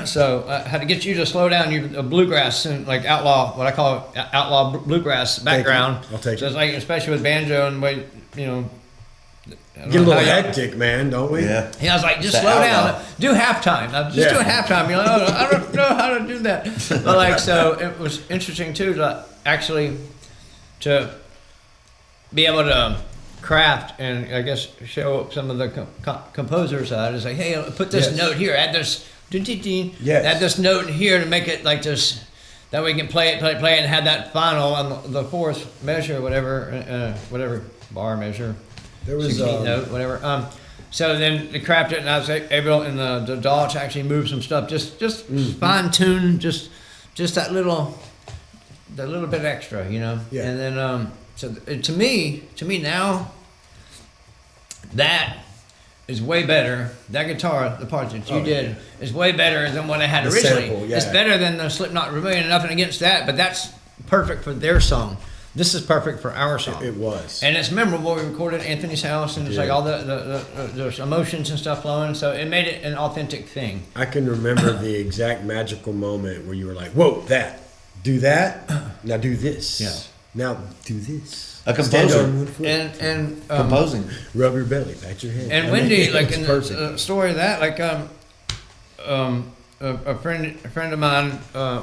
So I had to get you to slow down your bluegrass and like outlaw, what I call outlaw bluegrass background. I'll take so it. it's like, especially with banjo and way, Get a little hectic, man, don't we? Yeah. Yeah, I was like, just The slow outlaw. down, do halftime. Now, just do a halftime. I don't know how to do that. But like, so it was interesting too to actually to be able to craft and I guess show some of the composer side. Is like, hey, put this note here, add this, add this note here to make it like this. That way we can play it, and have that final on the fourth measure, whatever bar measure. There was 16th note, whatever. So then they craft it, and I was able in the DAW to actually move some stuff, just fine tune, just that little bit extra, Yeah. And then so to me now, that is way better. That guitar, the part that you did, is way better than what I had The originally. sample, yeah. It's better than the Slipknot Rebellion. Nothing against that, but that's perfect for their song. This is perfect for our song. It was. And it's memorable. We recorded at Anthony's house, and it's like all there's emotions and stuff flowing. So it made it an authentic thing. I can remember the exact magical moment where you were like, whoa, do that, now do this. Yeah. Now do this. A Stand composer. on one foot. And Composing. Rub your belly, pat your head. And I mean, Wendy, like it's in perfect. the story of that, like a friend of mine,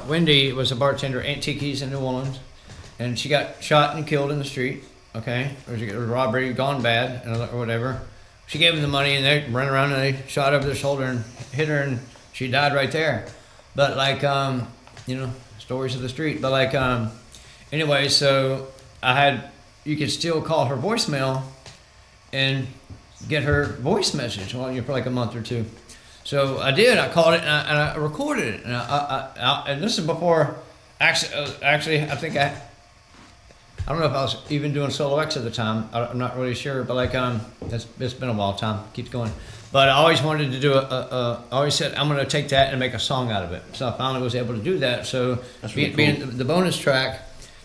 Wendy, was a bartender at Antiques in New Orleans, and she got shot and killed in the street. Okay, or she got a robbery gone bad or whatever. She gave them the money, and they ran around and they shot over their shoulder and hit her, and she died right there. But like, stories of the street. But like, anyway, so you could still call her voicemail and get her voice message for like a month or two. So I did. I called it and I recorded it. And this is before. Actually, I think I don't know if I was even doing Solo X at the time. I'm not really sure, but like it's been a while. Time keeps going. But I always wanted to do I always said I'm going to take that and make a song out of it. So I finally was able to do that. So being the bonus track.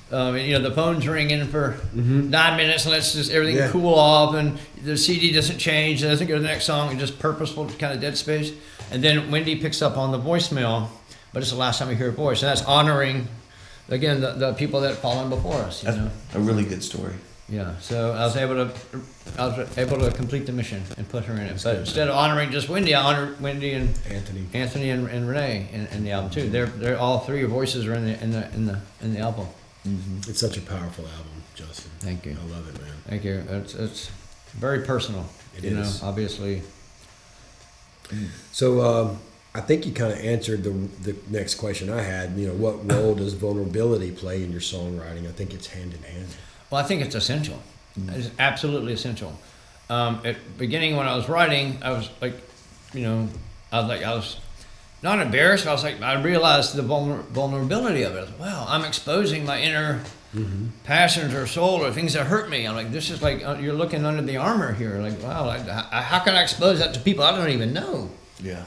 The phone's ringing for 9 minutes and lets just everything cool off, and the CD doesn't change, it doesn't go to the next song, it's just purposeful, kind of dead space. And then Wendy picks up on the voicemail, but it's the last time we hear her voice, and that's honoring, again, the people that have fallen before us. That's a really good story. Yeah, so I was able to complete the mission and put her in it. But instead of honoring just Wendy, I honored Wendy and Anthony and Renee in the album too. They're all three voices are in the album. Mm-hmm. It's such a powerful album, Justin. Thank you. I love it, man. Thank you. It's very personal. It is. Obviously. So I think you kind of answered the next question I had. What role does vulnerability play in your songwriting? I think it's hand in hand. Well, I think it's essential. It's absolutely essential. At the beginning when I was writing, I was like, I was not embarrassed, but I was like, I realized the vulnerability of it. I was like, wow, I'm exposing my inner passions or soul or things that hurt me. I'm like, this is like, you're looking under the armor here. Like, wow, how can I expose that to people I don't even know? Yeah.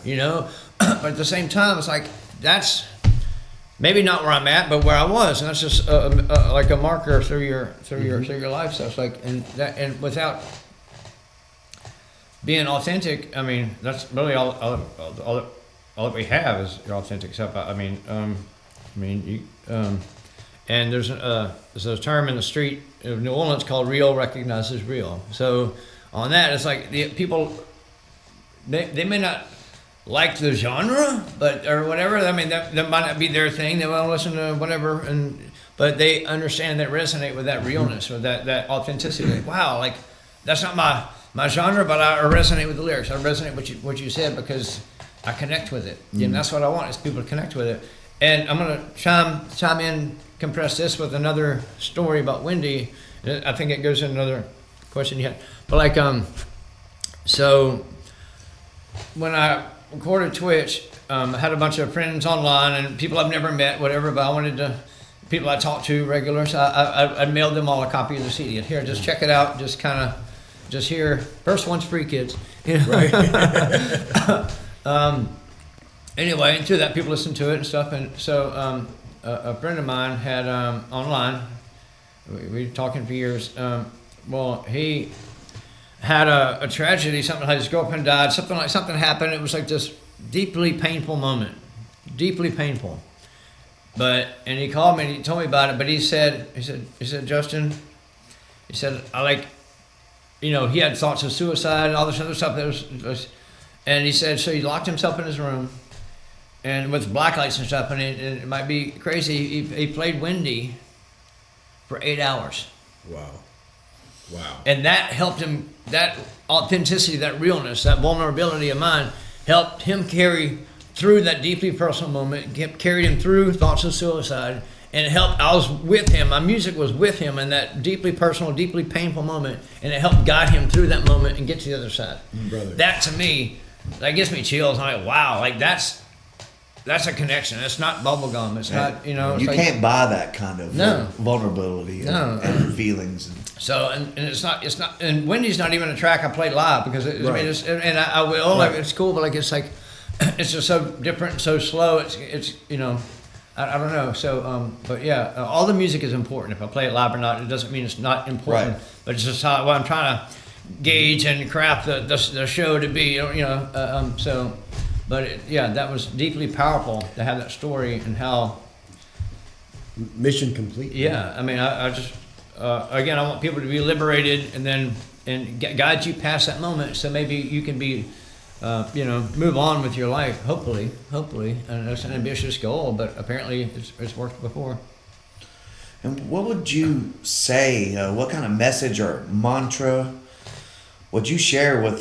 But at the same time, it's like, that's maybe not where I'm at, but where I was. And that's just like a marker through your life. So it's like, and without being authentic, I mean, that's really all that we have is your authentic self. And there's a term in the street of New Orleans called "real recognizes real." So on that, it's like the people they may not like the genre, or whatever. I mean, that might not be their thing. They want to listen to whatever, but they understand that resonate with that realness or that authenticity. Like, wow, like that's not my genre, but I resonate with the lyrics. I resonate with what you said because I connect with it. And that's what I want is people to connect with it. And I'm going to chime in, compress this with another story about Wendy. I think it goes in another question you had. But like, so when I recorded Twitch, I had a bunch of friends online and people I've never met, whatever, but I wanted to, people I talk to regular, so I mailed them all a copy of the CD. And here, just check it out, just here. First one's free, kids. Right. Anyway, and through that, people listen to it and stuff. And so a friend of mine had online, we were talking for years, he had a tragedy, something like his girlfriend died, something happened. It was like this deeply painful moment, deeply painful. And he called me and he told me about it, but he said, Justin, he said, he had thoughts of suicide and all this other stuff and he said, so he locked himself in his room and with black lights and stuff, and it might be crazy. He played Wendy for 8 hours. Wow. And that helped him, that authenticity, that realness, that vulnerability of mine helped him carry through that deeply personal moment, carried him through thoughts of suicide, and it helped, I was with him, my music was with him in that deeply personal, deeply painful moment, and it helped guide him through that moment and get to the other side. Brother. That to me, that gives me chills. I'm like, wow, like that's a connection. It's not bubblegum. It's not, It's you like, can't buy that kind of vulnerability and feelings. So and it's not, and Wendy's not even a track I played live because I will. Right. Like, it's cool, but like it's just so different, so slow. It's I don't know. So but yeah, all the music is important. If I play it live or not, it doesn't mean it's not important. Right. But it's just what I'm trying to gauge and craft the show to be. So. But that was deeply powerful to have that story and how. Mission complete. Yeah, I mean, I just again, I want people to be liberated and guide you past that moment, so maybe you can be move on with your life. Hopefully, and that's an ambitious goal, but apparently it's worked before. And what would you say? What kind of message or mantra would you share with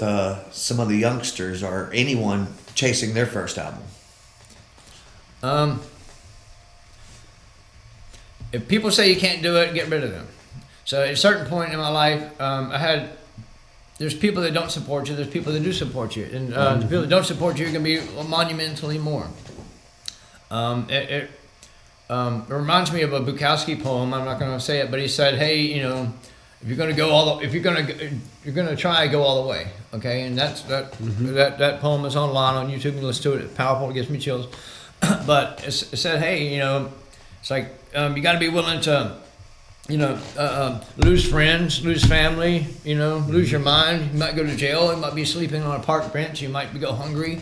some of the youngsters or anyone chasing their first album? If people say you can't do it, get rid of them. So at a certain point in my life, there's people that don't support you. There's people that do support you, and the people that don't support you are going to be monumentally more. It reminds me of a Bukowski poem. I'm not going to say it, but he said, "Hey, if you're going to go you're going to try go all the way." Okay, and that poem is online on YouTube. You can listen to it. It's powerful. It gives me chills. But it said, "Hey, it's like you got to be willing to." Lose friends, lose family, lose your mind. You might go to jail. You might be sleeping on a park bench. You might go hungry,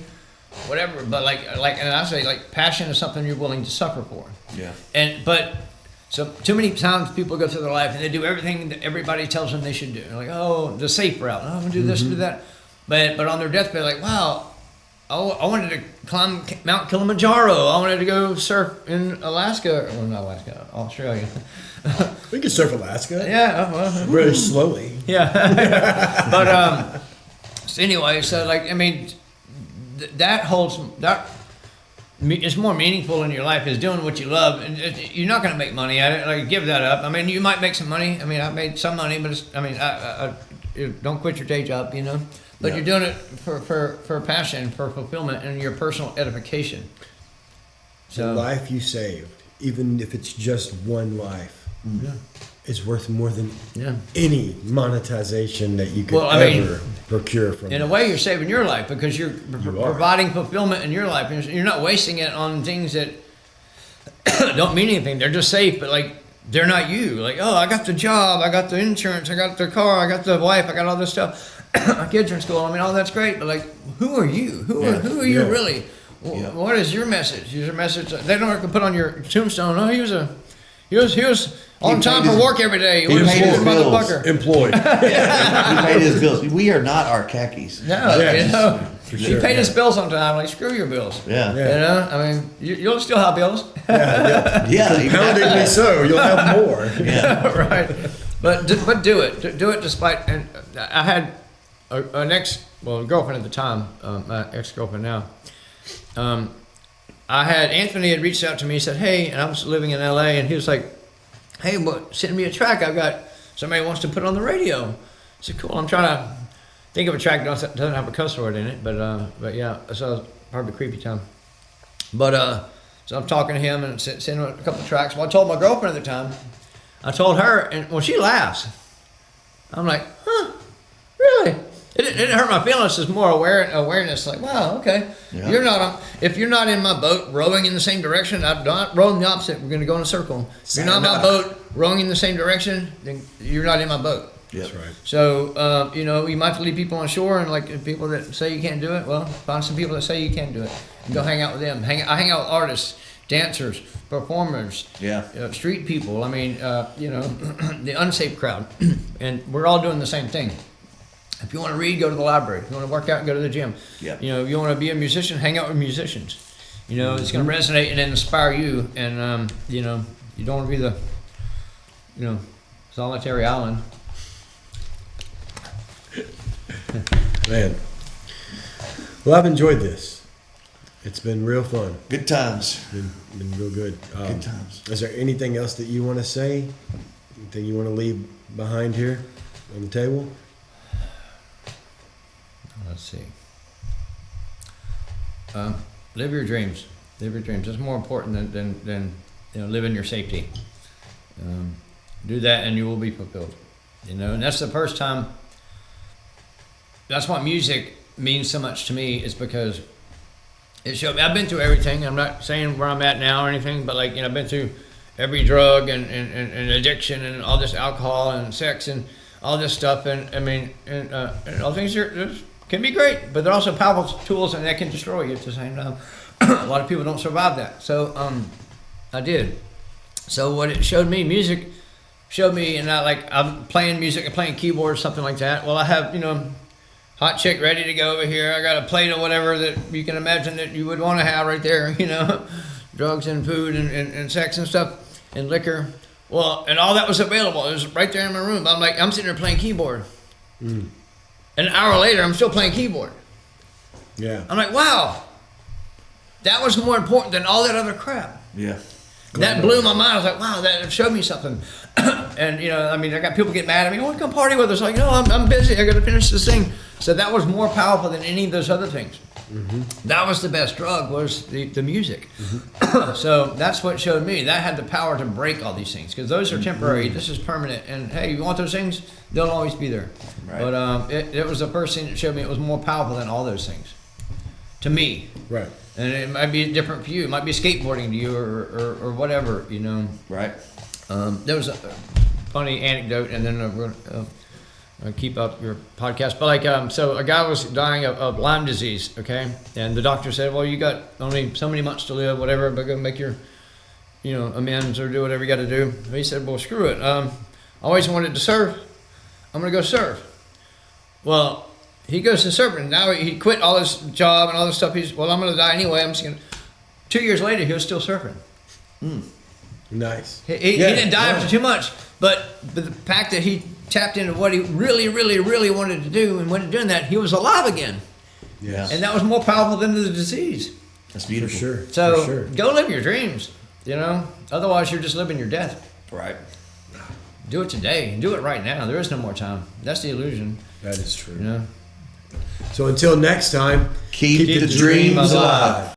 whatever. But and I say, passion is something you're willing to suffer for. Yeah. So too many times people go through their life and they do everything that everybody tells them they should do. They're like, oh, the safe route. Oh, I'm gonna do this and do that. But on their deathbed, like, wow, I wanted to climb Mount Kilimanjaro. I wanted to go surf in Alaska. Well, not Alaska, Australia. We can surf Alaska. Yeah, well, Very slowly. Yeah. But so anyway, that holds that. It's more meaningful in your life is doing what you love, and you're not going to make money at it. Like, give that up. I mean, you might make some money. I mean, I made some money, but don't quit your day job, But you're doing it for passion, for fulfillment, and your personal edification. The life you saved, even if it's just one life, is worth more than any monetization that you could ever procure from in it. a way, you're saving your life because you're providing fulfillment in your life. You're not wasting it on things that don't mean anything. They're just safe, but they're not you. Like, oh, I got the job, I got the insurance, I got the car, I got the wife, I got all this stuff. My kids are in school. I mean, all that's great, but who are you? Who are you really? What is your message? Your message. They don't have to put on your tombstone. Oh, he was on time for work every day. He was paid his bills. motherfucker. Employed. He paid his bills. We are not our khakis. No, for he sure. paid his bills on time. Like, screw your bills. Yeah. I mean, you'll still have bills. Yeah. Poundingly so. You'll have more. Yeah. Right. But do it. Do it despite. And I had an girlfriend at the time, my ex-girlfriend now. Anthony had reached out to me. He said, "Hey," and I was living in LA, and he was like, "Hey, send me a track. I've got somebody wants to put it on the radio." I said, "Cool." I'm trying to think of a track that doesn't have a cuss word in it, but yeah, so it was probably creepy time. But so I'm talking to him and sending him a couple of tracks. Well, I told my girlfriend at the time. I told her, and she laughs. I'm like, "Huh, really?" It didn't hurt my feelings. It's more awareness. Like, wow, okay. Yeah. If you're not in my boat rowing in the same direction, I'm not rowing the opposite. We're going to go in a circle. If you're not in my boat rowing in the same direction, then you're not in my boat. That's right. So, you might leave people on shore, and people that say you can't do it, well, find some people that say you can do it and go hang out with them. I hang out with artists, dancers, performers, street people. I mean, the unsafe crowd, and we're all doing the same thing. If you want to read, go to the library. If you want to work out, go to the gym. Yeah. You want to be a musician, hang out with musicians. It's going to resonate and inspire you. And you don't want to be the, solitary island. Man. Well, I've enjoyed this. It's been real fun. Good times. Been real good. Good times. Is there anything else that you want to say? Anything you want to leave behind here on the table? Let's see. Live your dreams. Live your dreams. It's more important than live in your safety. Do that, and you will be fulfilled. And that's the first time. That's why music means so much to me. Is because it showed me. I've been through everything. I'm not saying where I'm at now or anything, but I've been through every drug and addiction and all this alcohol and sex and all this stuff. And I mean, and all things can be great, but they're also powerful tools, and that can destroy you at the same time. A lot of people don't survive that. So I did. So what it showed me, music showed me, and I'm playing music and playing keyboards, something like that. Well, I have, hot chick ready to go over here. I got a plate of whatever that you can imagine that you would want to have right there, you know, drugs and food and sex and stuff and liquor. Well, and all that was available. It was right there in my room. I'm sitting there playing keyboard. An hour later, I'm still playing keyboard. Yeah. I'm like, wow, that was more important than all that other crap. Yeah. That blew my mind. I was like, wow, that showed me something. And, you know, I mean, I got people get mad at me. Oh, come party with us. Like, no, I'm busy. I got to finish this thing. So that was more powerful than any of those other things. That was the best drug, was the music. So that's what showed me. That had the power to break all these things, because those are temporary. This is permanent. And, hey, you want those things? They'll always be there. Right. But it was the first thing that showed me it was more powerful than all those things. To me. Right. And it might be different for you. It might be skateboarding to you or whatever, you know. Right. There was a funny anecdote, and then we're going to keep up your podcast. But like, so a guy was dying of Lyme disease, okay? And the doctor said, well, you got only so many months to live, whatever, but go make your, you know, amends or do whatever you got to do. And he said, well, screw it. I always wanted to serve. I'm going to go serve. Well, he goes to surfing. Now he quit all his job and all this stuff. I'm going to die anyway. I'm just going to. 2 years later, he was still surfing. Nice. He didn't die after too much, but the fact that he tapped into what he really, really, really wanted to do, and when doing that, he was alive again. Yeah. And that was more powerful than the disease. That's For beautiful. sure. So For sure. go live your dreams, you know? Otherwise, you're just living your death. Right. Do it today. Do it right now. There is no more time. That's the illusion, That is true. you know? So until next time, Keep the dream dreams alive. alive.